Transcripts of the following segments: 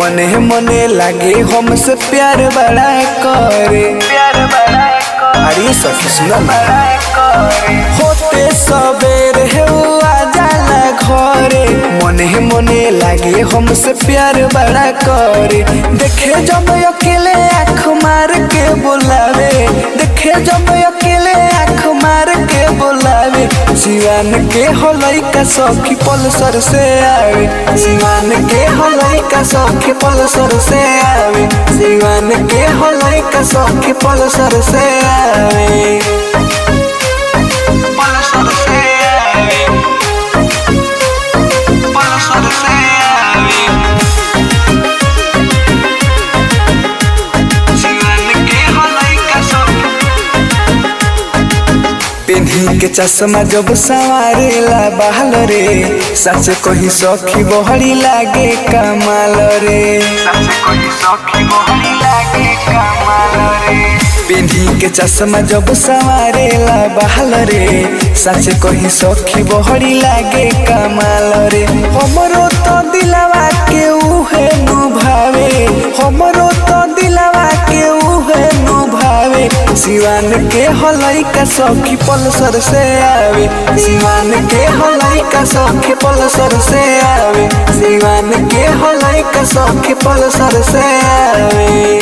मने मने लागे हमसे प्यार बड़ा करे। अरे सखी सुना ना, होते सबेर है वो आ जाला घरे। मने मने लागे हमसे प्यार बड़ा करे। देखे जब अकेले आँख मार के बुलावे, देखे जब अकेले आँख मार के बुलावे। जीवन के होलई का सखी पल्सर से आवे, जीवन के होलई का सखी पल्सर से आवे, जीवन के होलई का सखी पल्सर से आवे, पल्सर से आवे, पल्सर से आवे। जीवन के होलई का सखी पेन्ही के चश्मा जब सवारेला बहाल रे। सच कही सखी बहरी लागे कमाल रे, सच कही सखी बहरी लागे कमाल रे। पेन्ही के चश्मा जब सवारेला बहाल रे। सच कही सखी बहरी लागे कमाल रे। हमरो तो दिलवा के उहे नु भावे, हमरो तो दिलवा के उहे नु भावे। जीवन के होलई का सखी पल्सर से आवे, जीवन के होलई का सखी पल्सर से आवे, जीवन के होलई का सखी पल्सर से आवे,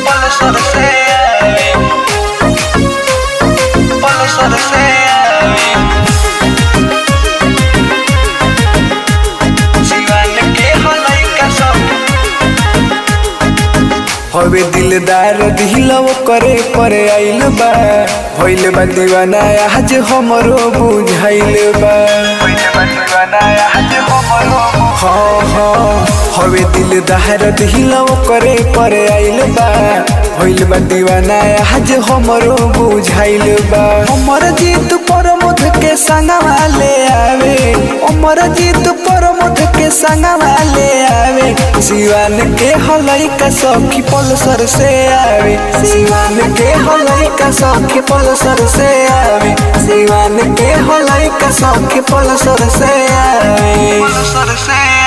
पल्सर से आवे, पल्सर से आवे। जीवन के होलई का सखी हवे दिलदार दिलव करे करे आइल बा। होइल बा दीवाना आज हमरो बुझाइल बा, होइल बा दीवाना आज हमरो। हाँ हाँ हवे दिलदार दिलव करे करे आइल बा। होइल बा दीवाना आज हमरो बुझाइल बा। हमर जीत परमोध के संगवा ले आवे, हमर जीत परमोध के संगवा ले आवे। जीवन के होलई का सखी पल्सर से आवे, जीवन के होलई का सखी पल्सर से आवे, जीवन के होलई का सखी पल्सर से आवे, पल्सर से।